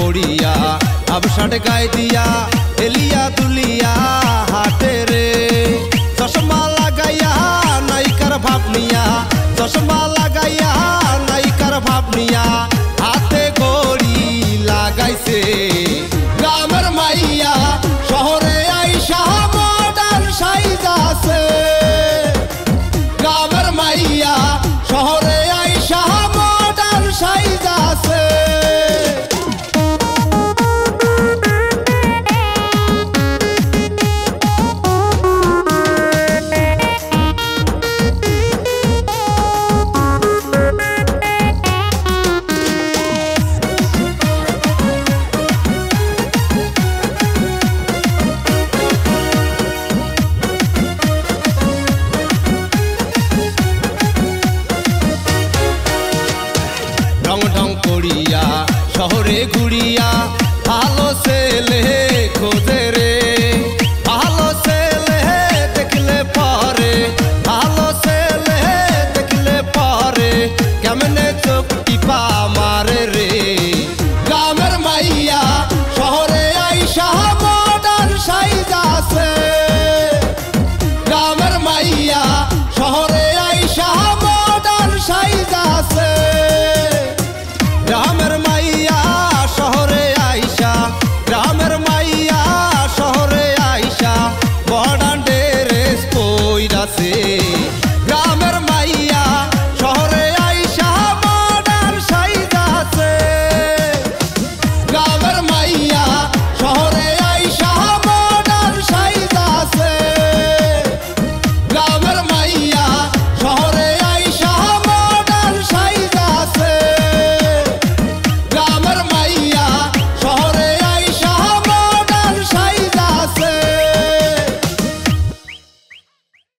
পড়িয়া আবসাট গায়ে দিয়া এলিয়া তুলিয়া হাতে রে চশমা লাগাইয়া নায়িকার ভাব নিয়া চশমা লাগাইয়া নায়িকার ভাব নিয়া হাতে ঘড়ি লাগাইছে গ্রামের মাইয়া শহরে আইসা মডার্ন সাইজাছে গ্রামের মাইয়া শহরে আইসা মডার্ন সাইজাছে ঢং ঢং করিয়া শহরে ঘুরিয়া ভালো ছেলে খোঁজে রে ভালো ছেলে দেখলে পরে ভালো ছেলে দেখলে পরে কেমনে চোখ টিপা